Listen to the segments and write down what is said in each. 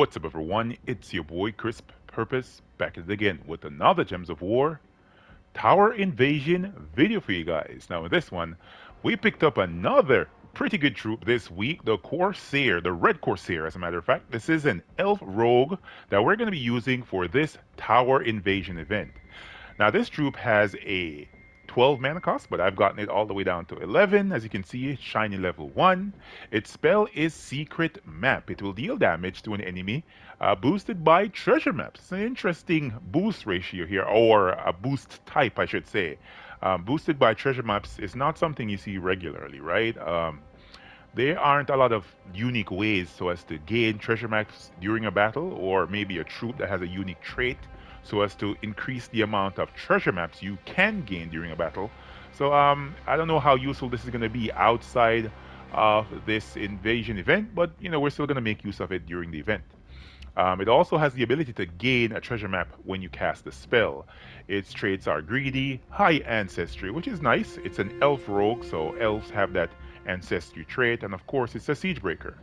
What's up, everyone? It's your boy CrispPurpose back at it again with another Gems of War Tower Invasion video for you guys. Now, in this one, we picked up another pretty good troop this week, the Corsair, the Red Corsair, as a matter of fact. This is an elf rogue that we're going to be using for this Tower Invasion event. Now, this troop has a 12 mana cost, but I've gotten it all the way down to 11. As you can see, shiny level 1. Its spell is Secret Map. It will deal damage to an enemy, boosted by treasure maps. It's an interesting boost ratio here, or a boost type, I should say. Boosted by treasure maps is not something you see regularly, right? There aren't a lot of unique ways so as to gain treasure maps during a battle, or maybe a troop that has a unique trait so as to increase the amount of treasure maps you can gain during a battle. So I don't know how useful this is going to be outside of this invasion event, but we're still going to make use of it during the event. It also has the ability to gain a treasure map when you cast a spell. Its traits are greedy, high ancestry, which is nice. It's an elf rogue, so elves have that ancestry trait, and of course, it's a siege breaker.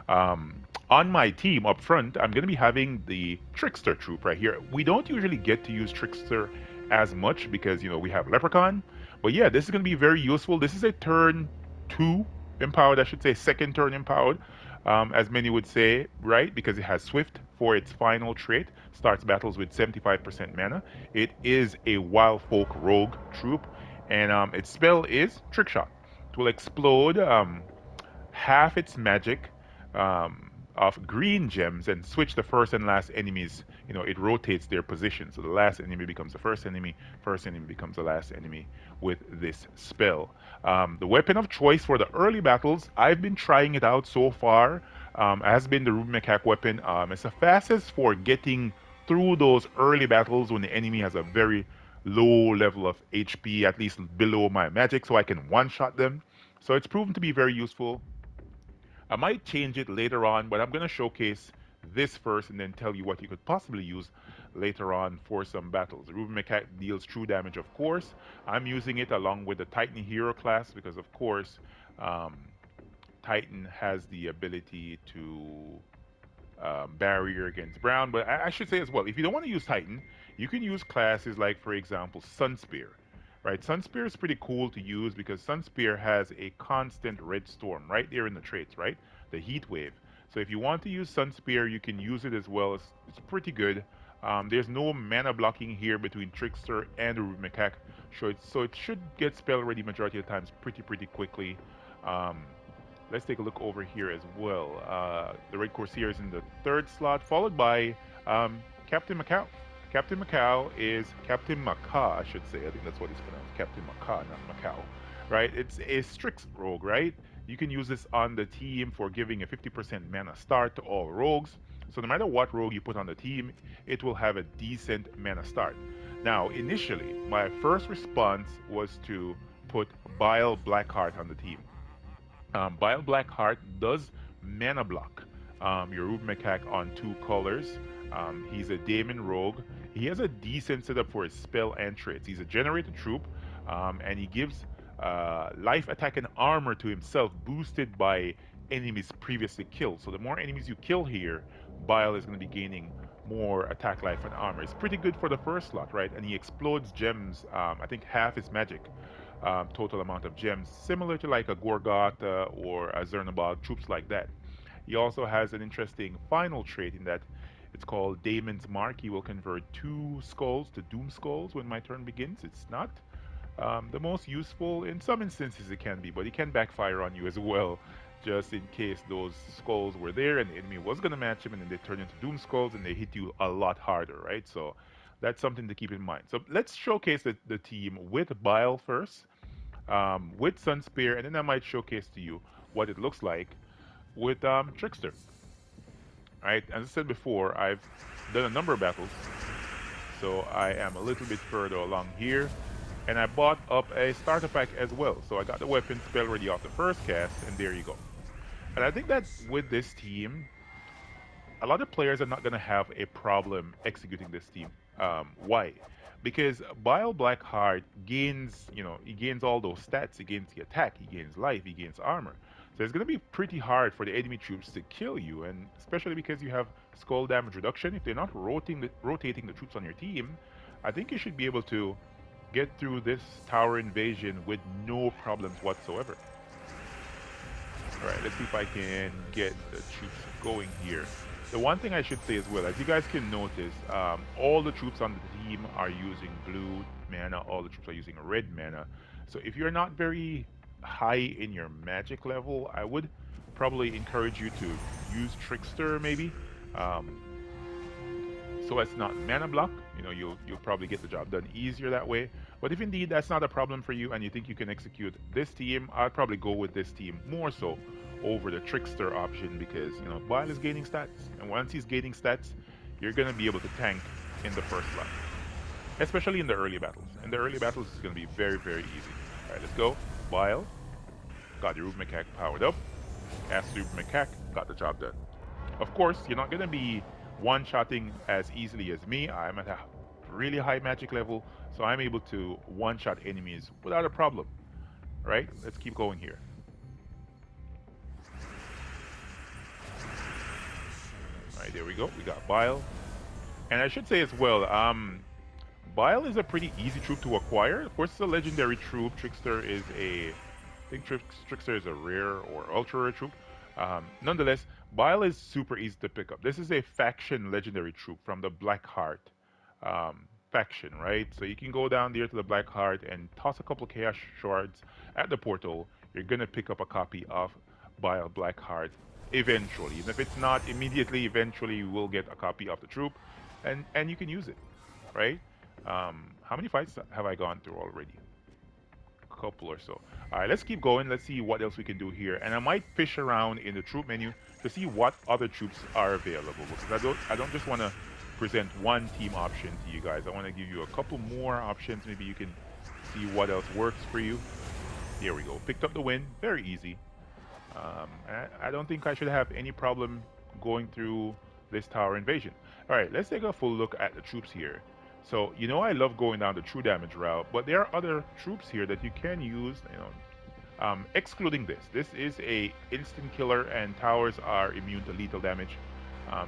On my team up front, I'm going to be having the Trickster troop right here. We don't usually get to use Trickster as much because we have Leprechaun, but yeah, this is going to be very useful. This is a turn 2 empowered, I should say, second turn empowered, as many would say, right? Because it has Swift for its final trait, starts battles with 75% mana. It is a Wild Folk Rogue troop, and its spell is Trick Shot. It will explode half its magic of green gems and switch the first and last enemies. It rotates their position. So the last enemy becomes the first enemy becomes the last enemy with this spell. The weapon of choice for the early battles, I've been trying it out so far, has been the Ruby Mech weapon. It's the fastest for getting through those early battles when the enemy has a very low level of HP, at least below my magic, so I can one-shot them. So it's proven to be very useful. I might change it later on, but I'm going to showcase this first and then tell you what you could possibly use later on for some battles. The Ruby Mech deals true damage, of course. I'm using it along with the Titan Hero class because, of course, um, Titan has the ability to barrier against Brown. But I should say as well, if you don't want to use Titan, you can use classes like, for example, Sunspear. Right, Sunspear is pretty cool to use because Sunspear has a constant red storm right there in the traits, right? The heat wave. So if you want to use Sunspear, you can use it as well. It's pretty good. There's no mana blocking here between Trickster and the Ruby Macaque, so it should get spell ready majority of the times pretty quickly. Um, let's take a look over here as well. The Red Corsair is in the third slot, followed by Captain Macau. Captain Macau is Captain Macaw, I should say. I think that's what it's pronounced. Captain Macaw, not Macau. Right? It's a strict rogue, right? You can use this on the team for giving a 50% mana start to all rogues. So no matter what rogue you put on the team, it will have a decent mana start. Now, initially, my first response was to put Bile Blackheart on the team. Bile Blackheart does mana block your Ruby Macaque on 2 colors. He's a Daemon Rogue. He has a decent setup for his spell and traits. He's a generated troop, and he gives life, attack, and armor to himself, boosted by enemies previously killed. So the more enemies you kill here, Bile is going to be gaining more attack, life, and armor. It's pretty good for the first slot, right? And he explodes gems. I think half his magic. Total amount of gems, similar to like a Gorgot or a Zernabog, troops like that. He also has an interesting final trait in that it's called Daemon's Mark. He will convert 2 skulls to Doom Skulls when my turn begins. It's not the most useful. In some instances it can be, but it can backfire on you as well, just in case those skulls were there and the enemy was going to match him and then they turn into Doom Skulls and they hit you a lot harder, right? So that's something to keep in mind. So let's showcase the team with Bile first, with Sunspear, and then I might showcase to you what it looks like with Trickster. Right, as I said before, I've done a number of battles, so I am a little bit further along here. And I bought up a starter pack as well, so I got the weapon spell ready off the first cast, and there you go. And I think that with this team, a lot of players are not going to have a problem executing this team. Why? Because Bile Blackheart gains, he gains all those stats. He gains the attack, he gains life, he gains armor. So it's going to be pretty hard for the enemy troops to kill you, and especially because you have skull damage reduction, if they're not rotating the troops on your team, I think you should be able to get through this tower invasion with no problems whatsoever. All right, let's see if I can get the troops going here. The one thing I should say as well, as you guys can notice, all the troops on the team are using blue mana, all the troops are using red mana. So if you're not very high in your magic level, I would probably encourage you to use Trickster maybe. Um, so it's not mana block. You know, you'll probably get the job done easier that way. But if indeed that's not a problem for you and you think you can execute this team, I'd probably go with this team more so over the Trickster option because you know Bile is gaining stats, and once he's gaining stats, you're gonna be able to tank in the first slot, especially in the early battles. In the early battles, it's gonna be very easy. All right, let's go. Bile got the Rube Macaque powered up. As Rube Macaque got the job done. Of course, you're not going to be one-shotting as easily as me. I'm at a really high magic level, so I'm able to one-shot enemies without a problem. Right? Let's keep going here. All right, there we go. We got Bile. And I should say as well, Bile is a pretty easy troop to acquire. Of course, it's a legendary troop. Trickster is a... I think Trickster is a rare or ultra rare troop. Nonetheless, Bile is super easy to pick up. This is a faction legendary troop from the Blackheart faction, right? So you can go down there to the Blackheart and toss a couple of Chaos Shards at the portal. You're gonna pick up a copy of Bile Blackheart eventually. Even if it's not immediately, eventually you will get a copy of the troop, and you can use it, right? How many fights have I gone through already? Couple or so. All right, let's keep going. Let's see what else we can do here. And I might fish around in the troop menu to see what other troops are available because I don't just want to present one team option to you guys. I want to give you a couple more options. Maybe you can see what else works for you. Here we go. Picked up the win. Very easy. I don't think I should have any problem going through this tower invasion. All right, let's take a full look at the troops here. So, you know I love going down the true damage route, but there are other troops here that you can use, you know, excluding this. This is a instant killer and towers are immune to lethal damage.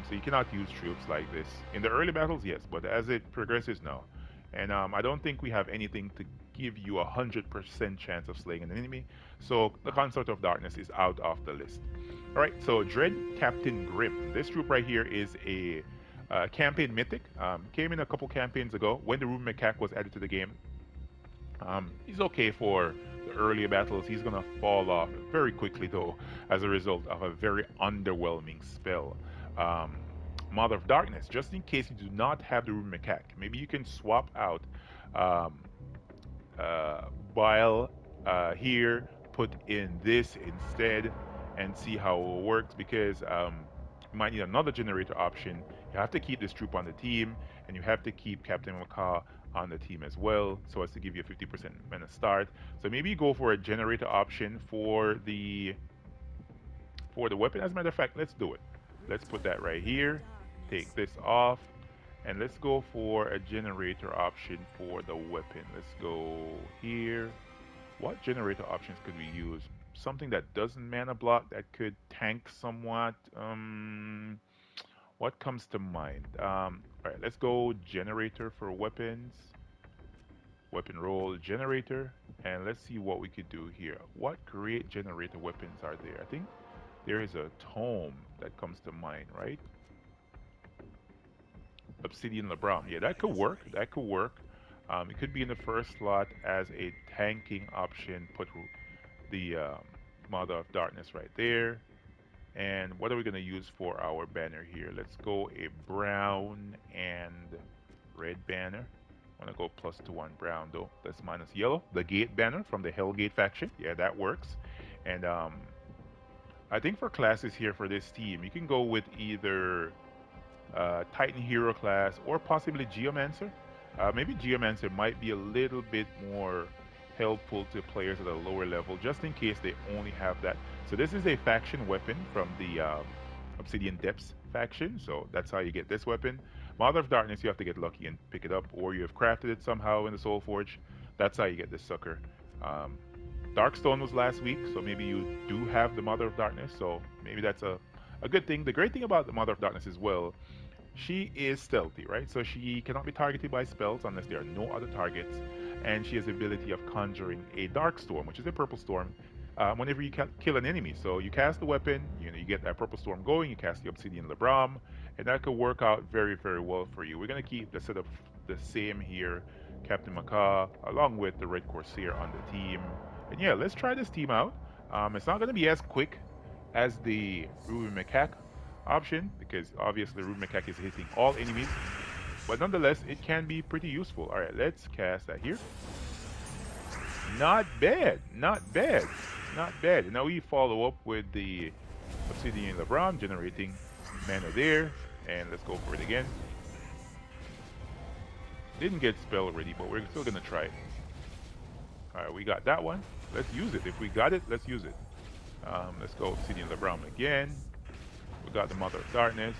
So you cannot use troops like this. In the early battles, yes, but as it progresses, no. And I don't think we have anything to give you 100% chance of slaying an enemy. So the Consort of Darkness is out of the list. Alright, so Dread Captain Grim. This troop right here is a campaign mythic. Came in a couple campaigns ago when the Rube Macaque was added to the game. He's okay for the earlier battles. He's gonna fall off very quickly though as a result of a very underwhelming spell. Mother of Darkness, just in case you do not have the Rube Macaque. Maybe you can swap out um, Bile here, put in this instead, and see how it works because you might need another generator option. You have to keep this troop on the team, and you have to keep Captain Macaw on the team as well, so as to give you a 50% mana start. So maybe you go for a generator option for the weapon. As a matter of fact, let's do it. Let's put that right here. Take this off, and let's go for a generator option for the weapon. Let's go here. What generator options could we use? Something that doesn't mana block that could tank somewhat. What comes to mind? All right, let's go generator for weapons. Weapon roll generator, and let's see what we could do here. What great generator weapons are there? I think there is a tome that comes to mind, right? Obsidian Labram. Yeah, that could work. That could work. It could be in the first slot as a tanking option. Put the Mother of Darkness right there. And what are we going to use for our banner here? Let's go a brown and red banner. I want to go +2 on brown though. That's minus yellow. The Gate banner from the Hellgate faction. Yeah, that works. And I think for classes here for this team, you can go with either Titan Hero class or possibly Geomancer. Maybe Geomancer might be a little bit more helpful to players at a lower level, just in case they only have that. So this is a faction weapon from the Obsidian Depths faction, so that's how you get this weapon. Mother of Darkness, you have to get lucky and pick it up, or you have crafted it somehow in the Soul Forge. That's how you get this sucker. Darkstone was last week, so maybe you do have the Mother of Darkness, so maybe that's a a good thing. The great thing about the Mother of Darkness as well, she is stealthy, right? So she cannot be targeted by spells unless there are no other targets, and she has the ability of conjuring a dark storm, which is a purple storm, whenever you kill an enemy. So you cast the weapon, you get that purple storm going. You cast the obsidian Labram, and that could work out very very well for you. We're gonna keep the setup the same here, Captain Macaw, along with the Red Corsair on the team. And yeah, let's try this team out. It's not gonna be as quick as the Ruby Macaque option because obviously Ruby Macaque is hitting all enemies, but nonetheless it can be pretty useful. All right, let's cast that here. Not bad, not bad, not bad. Now we follow up with the Obsidian Labram generating mana there, and let's go for it again. Didn't get spell ready, but we're still gonna try it. All right, we got that one. Let's use it. If we got it, let's use it. Let's go Obsidian Labram again. We got the Mother of Darkness.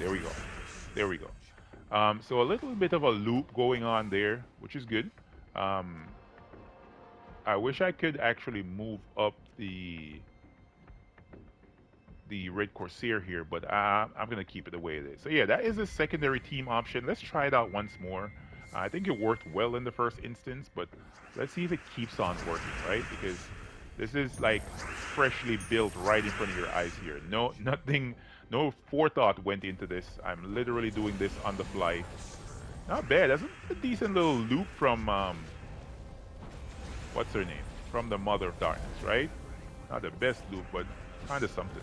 There we go. There we go. So a little bit of a loop going on there, which is good. Um, I wish I could actually move up the Red Corsair here, but I'm gonna keep it the way it is. So yeah, that is a secondary team option. Let's try it out once more. I think it worked well in the first instance, but let's see if it keeps on working, right? Because this is like freshly built right in front of your eyes here. No, nothing, no forethought went into this. I'm literally doing this on the fly. Not bad. That's a decent little loop from what's her name? From the Mother of Darkness, right? Not the best loop, but kind of something.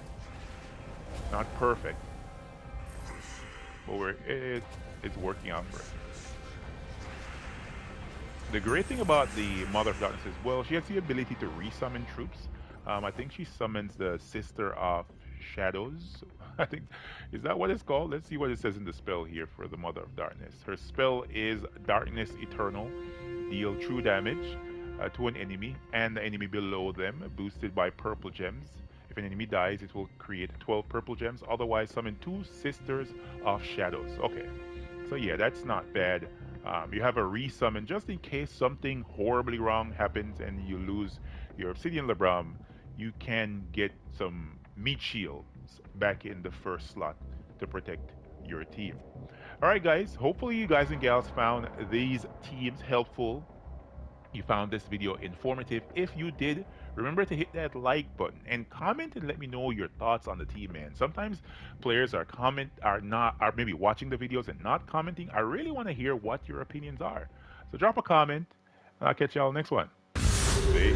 Not perfect, but it's working out for us. The great thing about the Mother of Darkness is, well, she has the ability to resummon troops. I think she summons the Sister of Shadows. I think, is that what it's called? Let's see what it says in the spell here for the Mother of Darkness. Her spell is Darkness Eternal. Deal true damage to an enemy and the enemy below them, boosted by purple gems. If an enemy dies, it will create 12 purple gems. Otherwise, summon two Sisters of Shadows. Okay, so yeah, that's not bad. You have a resummon just in case something horribly wrong happens and you lose your Obsidian Labram. You can get some meat shields back in the first slot to protect your team. All right, guys. Hopefully, you guys and gals found these teams helpful. You found this video informative. If you did, remember to hit that like button and comment and let me know your thoughts on the team, man. Sometimes players are maybe watching the videos and not commenting. I really want to hear what your opinions are. So drop a comment and I'll catch y'all next one. See?